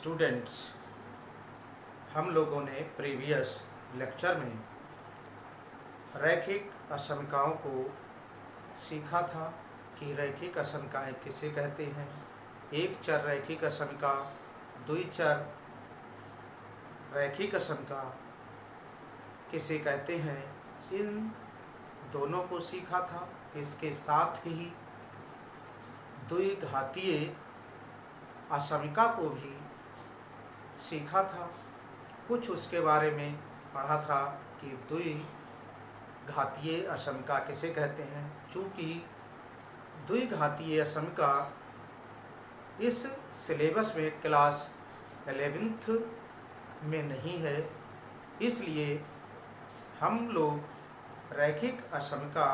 Students, हम लोगों ने प्रीवियस लेक्चर में रैखिक असमीकाओं को सीखा था कि रैखिक असमीकाएँ किसे कहते हैं। एक चर रैखिक असमीका, द्विचर रैखिक असमीका किसे कहते हैं, इन दोनों को सीखा था। इसके साथ ही द्विघातीय असमीका को भी सीखा था। कुछ उसके बारे में पढ़ा था कि द्विघातीय असमीका किसे कहते हैं। चूँकि द्विघातीय असमीका इस सिलेबस में क्लास 11th में नहीं है, इसलिए हम लोग रैखिक असमीका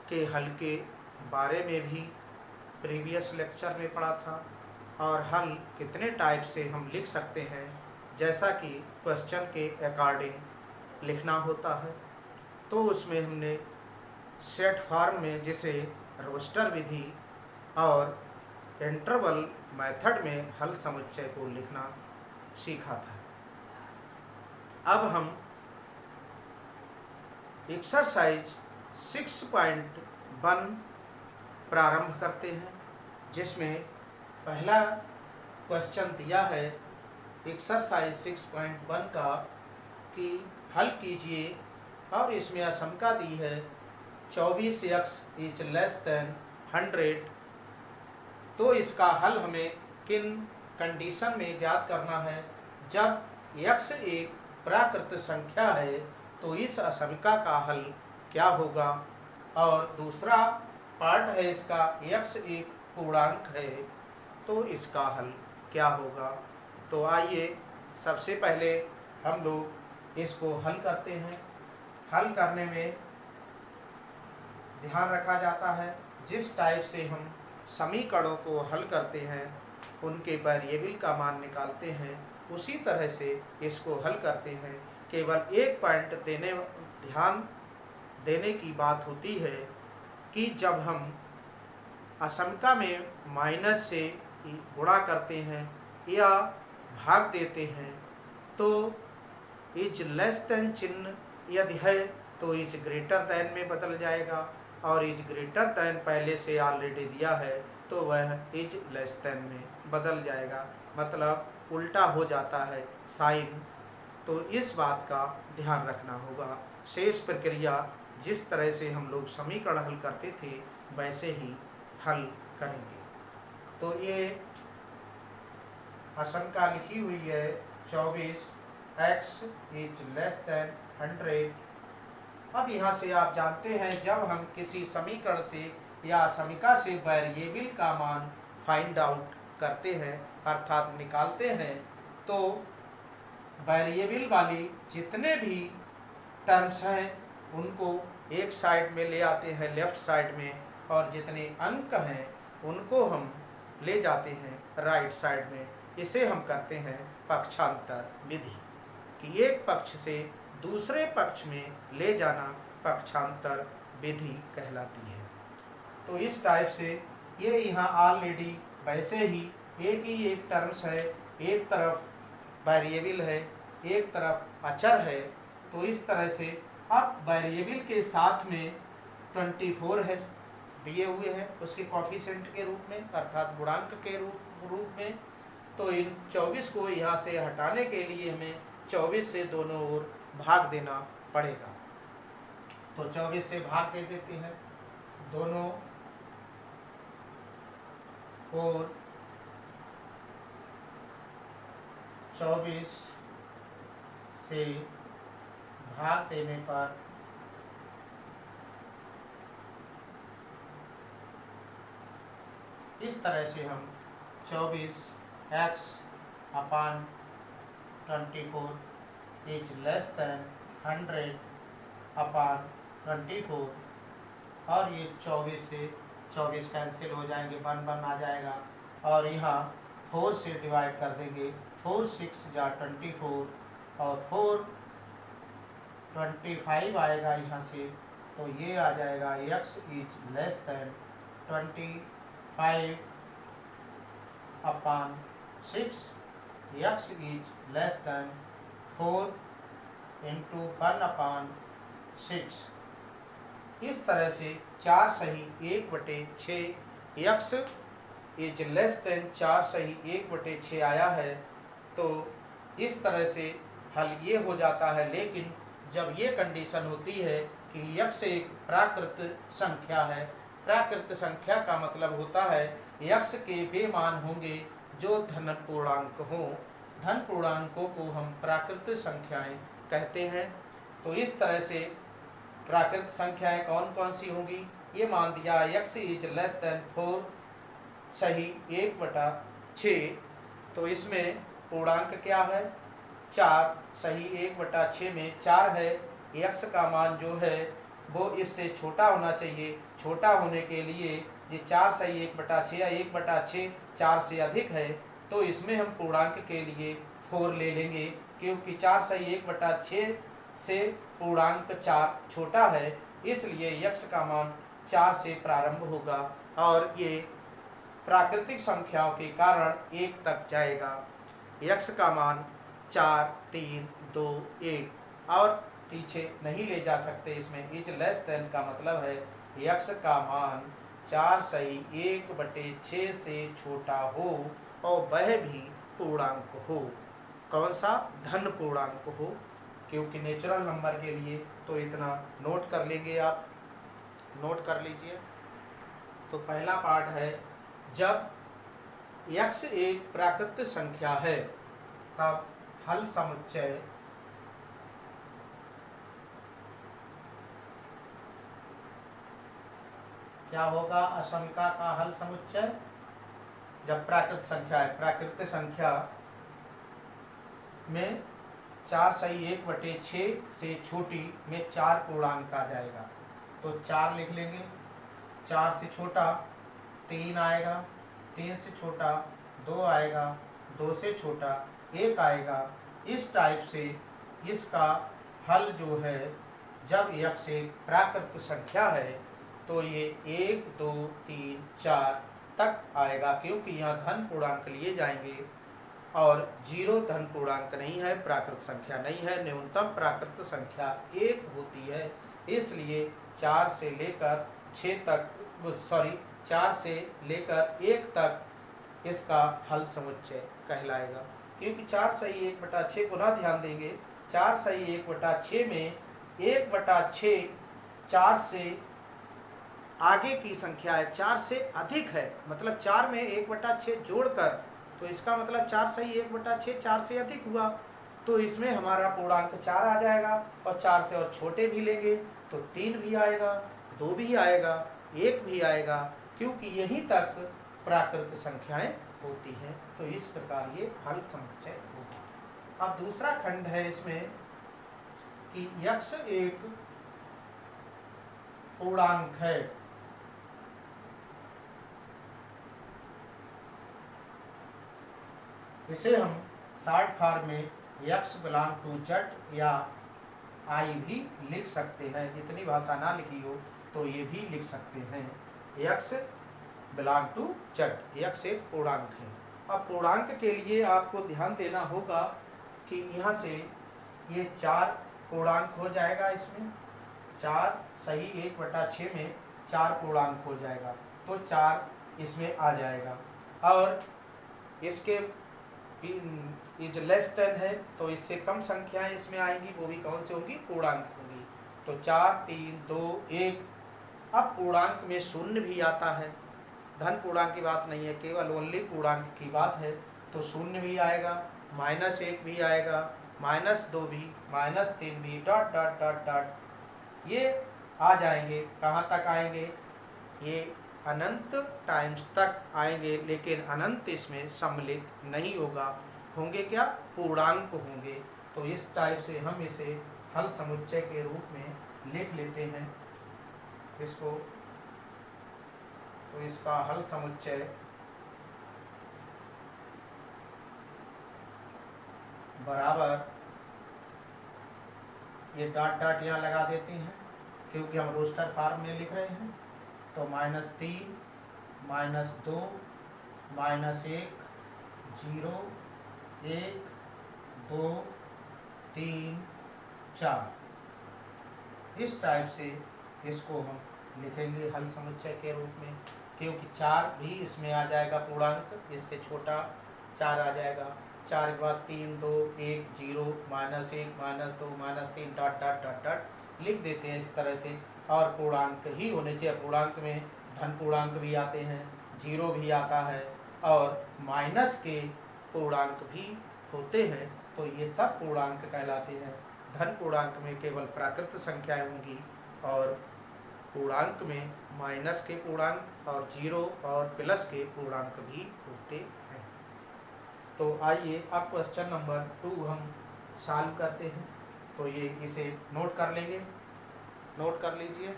के हल के बारे में भी प्रीवियस लेक्चर में पढ़ा था और हल कितने टाइप से हम लिख सकते हैं, जैसा कि क्वेश्चन के अकॉर्डिंग लिखना होता है। तो उसमें हमने सेट फॉर्म में जिसे रोस्टर विधि और इंटरवल मेथड में हल समुच्चय को लिखना सीखा था। अब हम एक्सरसाइज 6.1 प्रारंभ करते हैं, जिसमें पहला क्वेश्चन दिया है एक्सरसाइज 6.1 का कि हल कीजिए, और इसमें असमीका दी है 24x इज लेस देन 100। तो इसका हल हमें किन कंडीशन में ज्ञात करना है। जब x एक प्राकृत संख्या है तो इस असमीका का हल क्या होगा, और दूसरा पार्ट है इसका x एक पूर्णांक है तो इसका हल क्या होगा। तो आइए सबसे पहले हम लोग इसको हल करते हैं। हल करने में ध्यान रखा जाता है, जिस टाइप से हम समीकरणों को हल करते हैं, उनके वेरिएबल का मान निकालते हैं, उसी तरह से इसको हल करते हैं। केवल एक पॉइंट ध्यान देने की बात होती है कि जब हम असमीका में माइनस से गुणा करते हैं या भाग देते हैं तो इज लेस देन चिन्ह यदि है तो इज ग्रेटर देन में बदल जाएगा, और इज ग्रेटर देन पहले से ऑलरेडी दिया है तो वह इज लेस देन में बदल जाएगा, मतलब उल्टा हो जाता है साइन। तो इस बात का ध्यान रखना होगा। शेष प्रक्रिया जिस तरह से हम लोग समीकरण हल करते थे वैसे ही हल करेंगे। तो ये असमीका लिखी हुई है 24x इज लेस देन 100। अब यहाँ से आप जानते हैं, जब हम किसी समीकरण से या समीका से वेरिएबल का मान फाइंड आउट करते हैं अर्थात निकालते हैं, तो वेरिएबल वाली जितने भी टर्म्स हैं उनको एक साइड में ले आते हैं लेफ्ट साइड में, और जितने अंक हैं उनको हम ले जाते हैं राइट साइड में। इसे हम करते हैं पक्षांतर विधि, कि एक पक्ष से दूसरे पक्ष में ले जाना पक्षांतर विधि कहलाती है। तो इस टाइप से ये यहाँ ऑलरेडी वैसे ही एक टर्म्स है, एक तरफ वेरिएबल है, एक तरफ अचर है। तो इस तरह से अब वेरिएबल के साथ में 24 है दिए हुए हैं उसके कोफिशिएंट के रूप में अर्थात गुणांक के रूप में। तो इन 24 को यहाँ से हटाने के लिए हमें 24 से दोनों ओर भाग देना पड़ेगा। तो 24 से भाग दे देते हैं दोनों ओर। 24 से भाग देने पर इस तरह से हम 24x upon 24 is less than 100 अपान 24, और ये 24 से 24 कैंसिल हो जाएंगे, 1 आ जाएगा, और यहाँ 4 से डिवाइड कर देंगे। 4 6 जा 24 और 4 25 आएगा यहाँ से, तो ये आ जाएगा x is less than 25 upon 6 x is less than 4 into 1/6। इस तरह से 4 सही 1/6 x इज लेस देन 4 सही 1/6 आया है। तो इस तरह से हल ये हो जाता है। लेकिन जब ये कंडीशन होती है कि x एक प्राकृत संख्या है, प्राकृत संख्या का मतलब होता है x के वे मान होंगे जो धन पूर्णांक हो। धन पूर्णांकों को हम प्राकृत संख्याएं कहते हैं। तो इस तरह से प्राकृत संख्याएं कौन कौन सी होंगी, ये मान दिया x इज लेस देन 4 सही 1/6। तो इसमें पूर्णांक क्या है, 4 सही 1/6 में 4 है। x का मान जो है वो इससे छोटा होना चाहिए। छोटा होने के लिए ये 4 सही 1/6 या 1/6 4 से अधिक है, तो इसमें हम पूर्णांक के लिए 4 ले लेंगे, क्योंकि 4 सही 1/6 से पूर्णांक 4 छोटा है। इसलिए x का मान 4 से प्रारंभ होगा और ये प्राकृतिक संख्याओं के कारण 1 तक जाएगा। x का मान 4 3 2 1 और पीछे नहीं ले जा सकते। इसमें इज लेस देन का मतलब है x का मान 4 सही 1/6 से छोटा हो और वह भी पूर्णांक हो। कौन सा, धन पूर्णांक हो, क्योंकि नेचुरल नंबर के लिए तो इतना नोट कर लेंगे, आप नोट कर लीजिए। तो पहला पार्ट है, जब x एक प्राकृत संख्या है तब हल समुच्चय क्या होगा। असमिका का हल समुच्चय जब प्राकृत संख्या है, प्राकृत संख्या में 4 सही 1/6 से छोटी में 4 पूर्णांक आ जाएगा। तो 4 लिख लेंगे, 4 से छोटा 3 आएगा, 3 से छोटा 2 आएगा, 2 से छोटा 1 आएगा। इस टाइप से इसका हल जो है, जब x एक प्राकृत संख्या है तो ये 1 2 3 4 तक आएगा, क्योंकि यहाँ धन पूर्णांक लिए जाएंगे और 0 धन पूर्णांक नहीं है, प्राकृत संख्या नहीं है। न्यूनतम प्राकृत संख्या 1 होती है। इसलिए 4 से लेकर 6 तक, 4 से लेकर 1 तक इसका हल समुच्चय कहलाएगा। क्योंकि 4 सही 1/6 पुनः ध्यान देंगे, 4 सही 1/6 में 1/6 4 से आगे की संख्या है, 4 से अधिक है, मतलब 4 में 1/6 जोड़कर, तो इसका मतलब 4 सही 1/6 4 से अधिक हुआ। तो इसमें हमारा पूर्णांक 4 आ जाएगा और 4 से और छोटे भी लेंगे तो 3 भी आएगा, 2 भी आएगा, 1 भी आएगा, क्योंकि यहीं तक प्राकृत संख्याएं होती हैं। तो इस प्रकार ये हल समुच्चय होगा। अब दूसरा खंड है इसमें कि x एक पूर्णांक है, इसे हम शॉर्ट फॉर्म में x बिलोंग टू z या I भी लिख सकते हैं। इतनी भाषा ना लिखी हो तो ये भी लिख सकते हैं। x belong to z, x एक पूर्णांक है। अब पूर्णांक के लिए आपको ध्यान देना होगा कि यहाँ से ये 4 पूर्णांक हो जाएगा। इसमें 4 सही 1/6 में 4 पूर्णांक हो जाएगा, तो 4 इसमें आ जाएगा। और इसके इज लेस देन है तो इससे कम संख्याएं इसमें आएंगी, वो भी कौन से होंगी, पूर्णांक होंगी। तो 4 3 2 1। अब पूर्णांक में शून्य भी आता है, धन पूर्णांक की बात नहीं है, केवल ओनली पूर्णांक की बात है। तो शून्य भी आएगा, -1 भी आएगा, -2 भी, -3 भी, डॉट डॉट डॉट डॉट ये आ जाएंगे। कहाँ तक आएंगे, ये अनंत टाइम्स तक आएंगे, लेकिन अनंत इसमें सम्मिलित नहीं होगा। होंगे क्या, पूर्णांक होंगे। तो इस टाइप से हम इसे हल समुच्चय के रूप में लिख लेते हैं इसको। तो इसका हल समुच्चय बराबर, ये डॉट डॉट यहाँ लगा देते हैं क्योंकि हम रोस्टर फॉर्म में लिख रहे हैं। तो -3 -2 -1 0, 1, 2, 3, 4। इस टाइप से इसको हम लिखेंगे हल समुच्चय के रूप में, क्योंकि 4 भी इसमें आ जाएगा पूर्णांक, इससे छोटा 4 आ जाएगा। 4 के बाद 3, 2, 1, 0, -1, -2, -3 डॉट डॉट डॉट डॉट लिख देते हैं इस तरह से। और पूर्णांक ही होने चाहिए। पूर्णांक में धन पूर्णांक भी आते हैं, 0 भी आता है और माइनस के पूर्णांक भी होते हैं। तो ये सब पूर्णांक कहलाते हैं। धन पूर्णांक में केवल प्राकृत संख्याएं होंगी और पूर्णांक में माइनस के पूर्णांक और 0 और प्लस के पूर्णांक भी होते हैं। तो आइए अब क्वेश्चन नंबर 2 हम सॉल्व करते हैं। तो ये इसे नोट कर लेंगे, नोट कर लीजिए।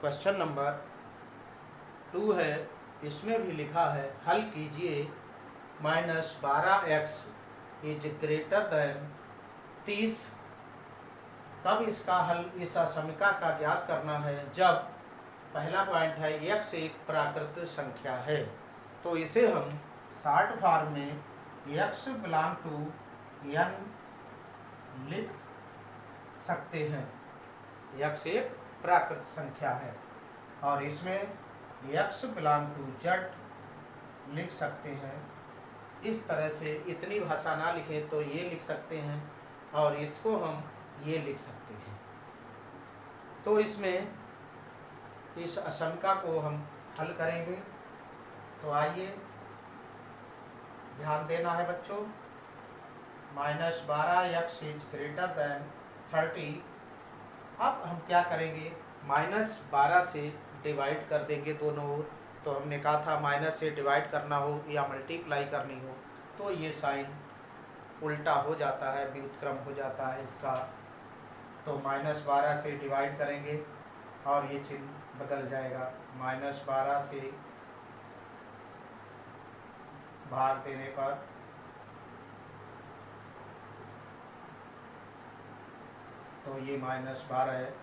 क्वेश्चन नंबर 2 है, इसमें भी लिखा है हल कीजिए -12x इज ग्रेटर देन 30। तब इसका हल, इस असमीका का ज्ञात करना है जब पहला पॉइंट है x एक प्राकृत संख्या है। तो इसे हम शॉर्ट फॉर्म में x बिलोंग टू n लिख सकते हैं। x एक प्राकृत संख्या है और इसमें x बिलोंग टू z लिख सकते हैं। इस तरह से इतनी भाषा ना लिखें तो ये लिख सकते हैं और इसको हम ये लिख सकते हैं। तो इसमें इस असमीका को हम हल करेंगे। तो आइए ध्यान देना है बच्चों। -12x is greater than 30। अब हम क्या करेंगे, -12 से डिवाइड कर देंगे दोनों ओर। तो हमने कहा था माइनस से डिवाइड करना हो या मल्टीप्लाई करनी हो तो ये साइन उल्टा हो जाता है, व्युत्क्रम हो जाता है इसका। तो -12 से डिवाइड करेंगे और ये चिन्ह बदल जाएगा। -12 से भाग देने पर तो ये -12 है।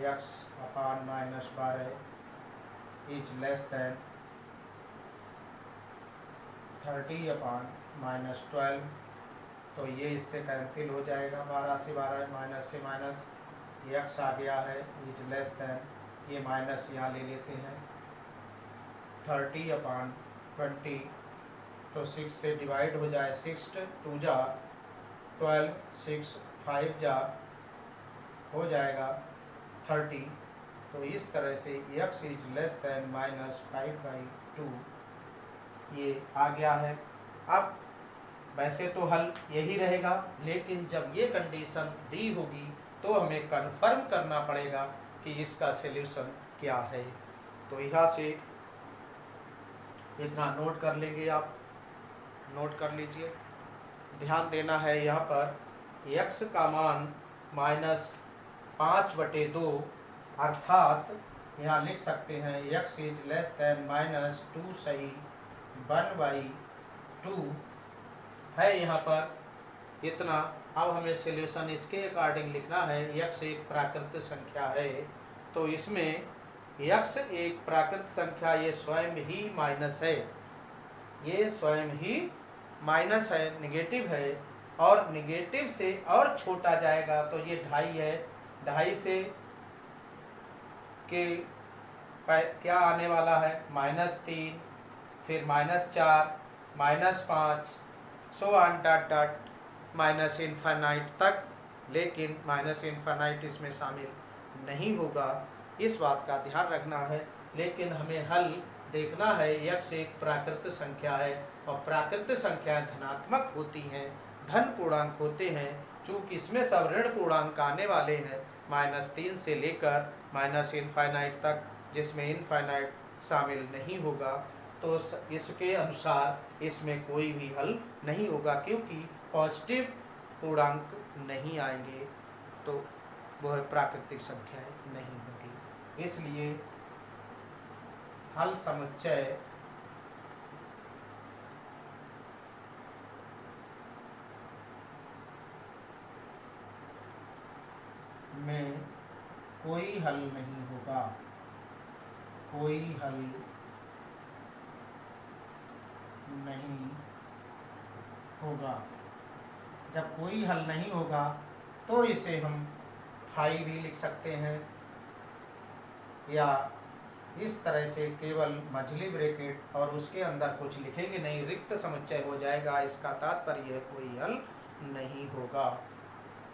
x upon -12 is less than 30 अपान -12। तो ये इससे कैंसिल हो जाएगा। 12 से 12, माइनस से माइनस, x आ गया है इज लेस देन, ये माइनस यहाँ ले लेते हैं, 30 अपान 20। तो 6 से डिवाइड हो जाए, 6 2 जा 12, 6 5 जा हो जाएगा 30। तो इस तरह से x इज लेस देन -5/2 ये आ गया है। अब वैसे तो हल यही रहेगा, लेकिन जब ये कंडीशन दी होगी तो हमें कंफर्म करना पड़ेगा कि इसका सॉल्यूशन क्या है। तो यहाँ से इतना नोट कर लेंगे, आप नोट कर लीजिए। ध्यान देना है यहाँ पर x का मान -5/2 अर्थात यहाँ लिख सकते हैं x इज लेस देन -2 सही 1/2 है यहाँ पर इतना। अब हमें सॉल्यूशन इसके अकॉर्डिंग लिखना है। x एक प्राकृत संख्या है तो इसमें x एक प्राकृत संख्या, ये स्वयं ही माइनस है, ये स्वयं ही माइनस है, नेगेटिव है और नेगेटिव से और छोटा जाएगा तो ये 2.5 है। 2.5 से के क्या आने वाला है, -3, फिर -4, -5, so on dot dot -infinite तक। लेकिन -इनफाइनाइट इसमें शामिल नहीं होगा, इस बात का ध्यान रखना है। लेकिन हमें हल देखना है, x एक प्राकृत संख्या है और प्राकृत संख्याएं धनात्मक होती हैं, धन पूर्णांक होते हैं। चूँकि इसमें सब ऋण पूर्णांक आने वाले हैं -3 से लेकर -इनफाइनाइट तक, जिसमें इनफाइनाइट शामिल नहीं होगा। तो इसके अनुसार इसमें कोई भी हल नहीं होगा, क्योंकि पॉजिटिव पूर्णांक नहीं आएंगे तो वह प्राकृतिक संख्याएं नहीं होगी। इसलिए हल समुच्चय में कोई हल नहीं होगा, कोई हल नहीं होगा। जब कोई हल नहीं होगा तो इसे हम फाई भी लिख सकते हैं, या इस तरह से केवल मझली ब्रैकेट और उसके अंदर कुछ लिखेंगे नहीं, रिक्त समुच्चय हो जाएगा। इसका तात्पर्य कोई हल नहीं होगा।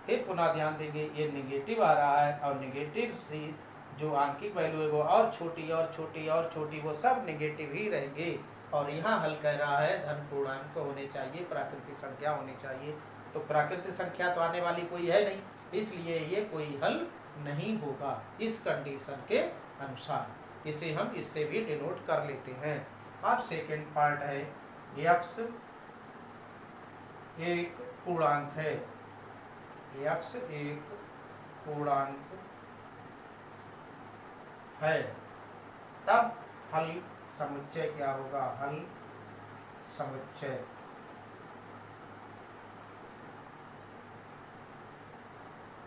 फिर पुनः ध्यान देंगे, ये निगेटिव आ रहा है और निगेटिव से जो आंकिक वैल्यू है वो और छोटी और छोटी और छोटी, वो सब निगेटिव ही रहेंगे। और यहाँ हल कह रहा है धन पूर्णांक होने चाहिए, प्राकृतिक संख्या होनी चाहिए। तो प्राकृतिक संख्या तो आने वाली कोई है नहीं, इसलिए ये कोई हल नहीं होगा इस कंडीशन के अनुसार। इसे हम इससे भी डिनोट कर लेते हैं। अब सेकंड पार्ट है, x एक पूर्णांक है, x एक पूर्णांक है, तब हल समुच्चय क्या होगा? हल समुच्चय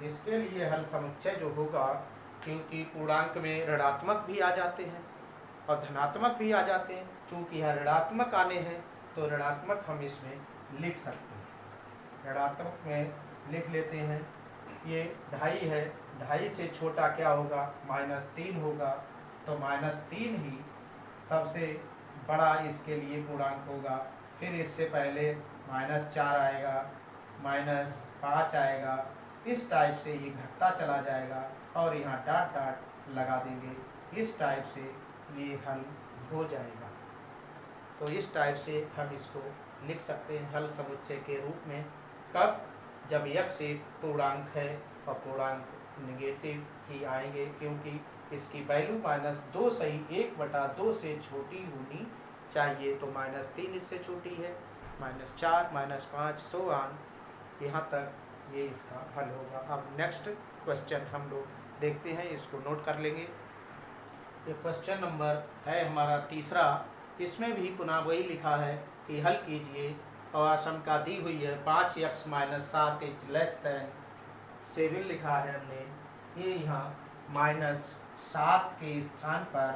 इसके लिए हल समुच्चय जो होगा, क्योंकि पूर्णांक में ऋणात्मक भी आ जाते हैं और धनात्मक भी आ जाते हैं, चूंकि यहाँ ऋणात्मक आने हैं तो ऋणात्मक हम इसमें लिख सकते हैं। ऋणात्मक में लिख लेते हैं, ये 2.5 है, 2.5 से छोटा क्या होगा? -3 होगा। तो -3 ही सबसे बड़ा इसके लिए पूर्णांक होगा। फिर इससे पहले -4 आएगा, -5 आएगा, इस टाइप से ये घटता चला जाएगा और यहाँ डॉट डॉट लगा देंगे। इस टाइप से ये हल हो जाएगा। तो इस टाइप से हम इसको लिख सकते हैं हल समुच्चय के रूप में। कब? जब x एक पूर्णांक है और पूर्णांक निगेटिव ही आएंगे, क्योंकि इसकी वैल्यू -2 सही 1/2 से छोटी होनी चाहिए। तो -3 इससे छोटी है, -4, -5 सो ऑन, यहाँ तक ये इसका हल होगा। अब नेक्स्ट क्वेश्चन हम लोग देखते हैं, इसको नोट कर लेंगे। ये क्वेश्चन नंबर है हमारा तीसरा। इसमें भी पुनः वही लिखा है कि हल कीजिए और आशंका दी हुई है 5x - 7 > 7 लिखा है हमने। ये यहाँ -7 के स्थान पर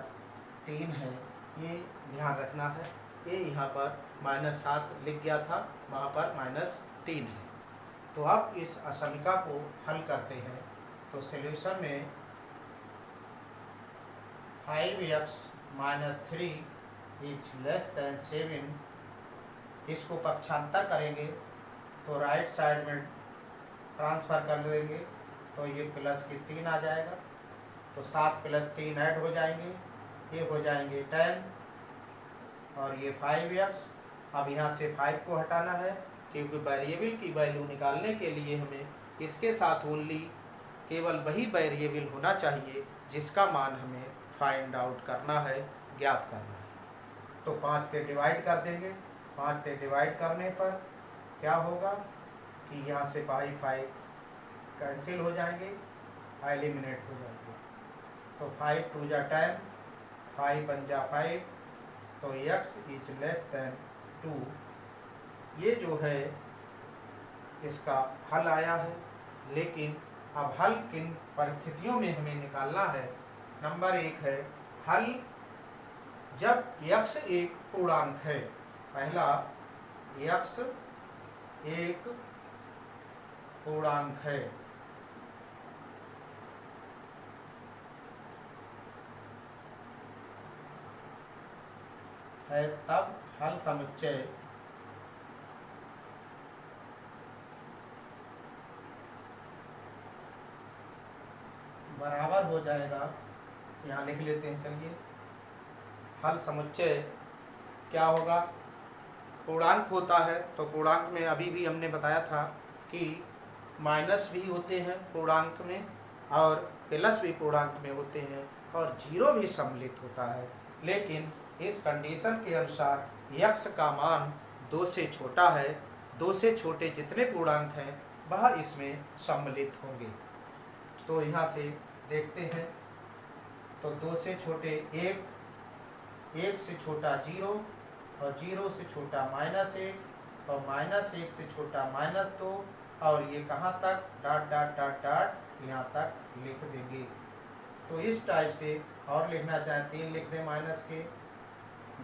3 है, ये ध्यान रखना है। ये यहाँ पर -7 लिख गया था, वहाँ पर -3 है। तो अब इस असमीका को हल करते हैं। तो सॉल्यूशन में 5x - 3 > 7, इसको पक्षांतर करेंगे तो राइट साइड में ट्रांसफ़र कर देंगे, तो ये प्लस की 3 आ जाएगा। तो 7 + 3 ऐड हो जाएंगे, ये हो जाएंगे 10 और ये 5x। अब यहाँ से 5 को हटाना है, क्योंकि वेरिएबल की वैल्यू निकालने के लिए हमें इसके साथ ओनली केवल वही वेरिएबल होना चाहिए जिसका मान हमें फाइंड आउट करना है, ज्ञात करना है। तो 5 से डिवाइड कर देंगे। 5 से डिवाइड करने पर क्या होगा कि यहाँ से 5 कैंसिल हो जाएंगे, एलिमिनेट हो जाएंगे। तो 5 × 2 = 10, 5 × 1 = 5, तो x > 2 ये जो है इसका हल आया है। लेकिन अब हल किन परिस्थितियों में हमें निकालना है? नंबर 1 है हल जब x एक पूर्णांक है। पहला, x एक पूर्णांक है, तब हल समुच्चय बराबर हो जाएगा। यहाँ लिख लेते हैं, चलिए। हल समुच्चय क्या होगा? पूर्णांक होता है तो पूर्णांक में अभी भी हमने बताया था कि माइनस भी होते हैं पूर्णांक में और प्लस भी पूर्णांक में होते हैं और 0 भी सम्मिलित होता है। लेकिन इस कंडीशन के अनुसार x का मान 2 से छोटा है। 2 से छोटे जितने पूर्णांक हैं वह इसमें सम्मिलित होंगे। तो यहाँ से देखते हैं, तो 2 से छोटे 1, 1 से छोटा 0 और 0 से छोटा -1 और -1 से छोटा -2 और ये कहाँ तक? डॉट डॉट डॉट डॉट यहाँ तक लिख देंगे। तो इस टाइप से और लिखना चाहें 3 लिख दें माइनस के,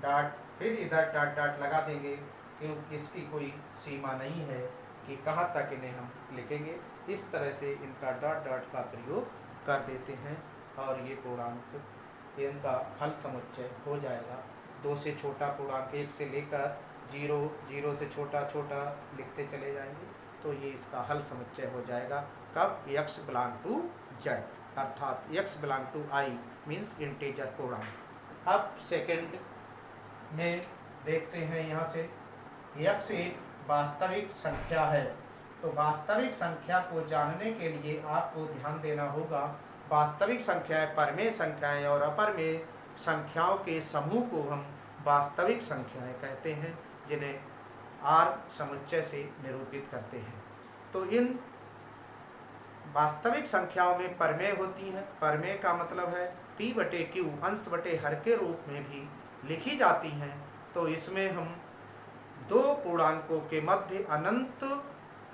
डॉट फिर इधर डॉट डॉट लगा देंगे, क्योंकि इसकी कोई सीमा नहीं है कि कहाँ तक इन्हें हम लिखेंगे। इस तरह से इनका डॉट डॉट का प्रयोग कर देते हैं और ये पूर्णांक इनका हल समुच्चय हो जाएगा। 2 से छोटा पूर्णांक 1 से लेकर 0, 0 से छोटा छोटा लिखते चले जाएंगे, तो ये इसका हल समुच्चय हो जाएगा। कब? x बिलोंग टू z, अर्थात x belong to i means integer पूर्णांक। अब सेकंड में देखते हैं, यहाँ से x एक वास्तविक संख्या है, तो वास्तविक संख्या को जानने के लिए आपको ध्यान देना होगा। वास्तविक संख्याएं परमेय संख्याएं और अपरमेय संख्याओं के समूह को हम वास्तविक संख्याएं कहते हैं, जिन्हें r समुच्चय से निरूपित करते हैं। तो इन वास्तविक संख्याओं में परमेय होती हैं। परमेय का मतलब है p/q अंश बटे हर के रूप में भी लिखी जाती हैं। तो इसमें हम दो पूर्णांकों के मध्य अनंत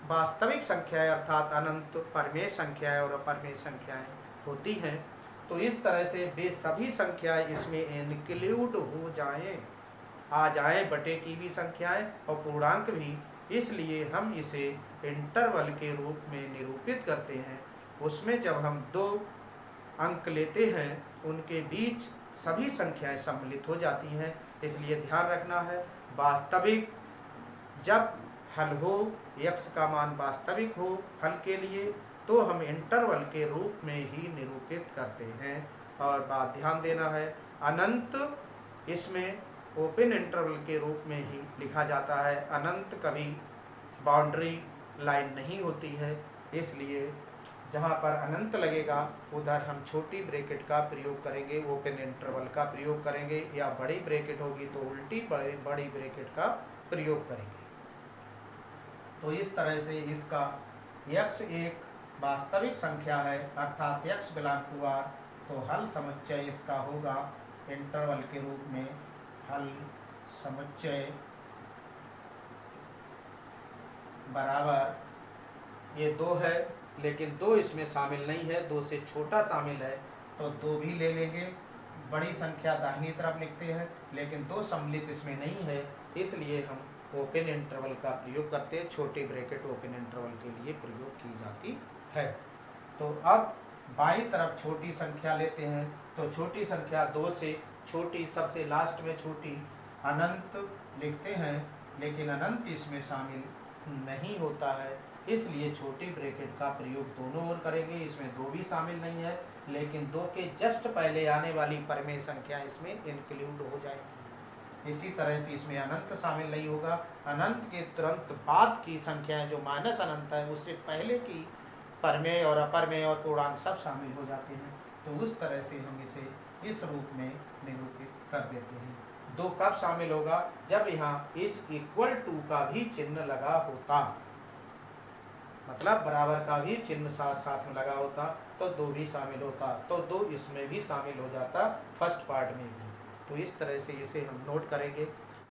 वास्तविक संख्याएं अर्थात अनंत परमेय संख्याएं और अपरमेय संख्याएं होती हैं। तो इस तरह से वे सभी संख्याएं इसमें इंक्लूड हो जाएं, आ जाएं, बटे की भी संख्याएं और पूर्णांक भी। इसलिए हम इसे इंटरवल के रूप में निरूपित करते हैं। उसमें जब हम 2 अंक लेते हैं, उनके बीच सभी संख्याएं सम्मिलित हो जाती हैं। इसलिए ध्यान रखना है, वास्तविक जब हल हो, x का मान वास्तविक हो हल के लिए, तो हम इंटरवल के रूप में ही निरूपित करते हैं। और बात ध्यान देना है, अनंत इसमें ओपन इंटरवल के रूप में ही लिखा जाता है। अनंत कभी बाउंड्री लाइन नहीं होती है, इसलिए जहाँ पर अनंत लगेगा उधर हम छोटी ब्रैकेट का प्रयोग करेंगे, ओपन इंटरवल का प्रयोग करेंगे, या बड़ी ब्रैकेट होगी तो उल्टी बड़ी ब्रैकेट का प्रयोग करेंगे। तो इस तरह से इसका x एक वास्तविक संख्या है अर्थात x बिलोंग टू r, तो हल समुच्चय इसका होगा इंटरवल के रूप में हल समुच्चय बराबर, ये 2 है लेकिन 2 इसमें शामिल नहीं है, 2 से छोटा शामिल है, तो 2 भी ले लेंगे। बड़ी संख्या दाहिनी तरफ लिखते हैं लेकिन 2 सम्मिलित इसमें नहीं है, इसलिए हम ओपन इंटरवल का प्रयोग करते हैं। छोटी ब्रैकेट ओपन इंटरवल के लिए प्रयोग की जाती है। तो अब बाईं तरफ छोटी संख्या लेते हैं, तो छोटी संख्या 2 से छोटी, सबसे लास्ट में छोटी अनंत लिखते हैं, लेकिन अनंत इसमें शामिल नहीं होता है, इसलिए छोटी ब्रैकेट का प्रयोग दोनों ओर करेंगे। इसमें 2 भी शामिल नहीं है, लेकिन 2 के जस्ट पहले आने वाली परमेय संख्या इसमें इंक्लूड हो जाएगी। इसी तरह से इसमें अनंत शामिल नहीं होगा। अनंत के तुरंत बाद की संख्याएं जो माइनस अनंत है, उससे पहले की परमेय और अपरमेय और पूर्णांक सब शामिल हो जाते हैं। तो उस तरह से हम इसे इस रूप में निरूपित कर देते हैं। 2 कब शामिल होगा? जब यहाँ =2 का भी चिन्ह लगा होता, मतलब बराबर का भी चिन्ह साथ साथ में लगा होता, तो 2 भी शामिल होता, तो 2 इसमें भी शामिल हो जाता, फर्स्ट पार्ट में भी। तो इस तरह से इसे हम नोट करेंगे।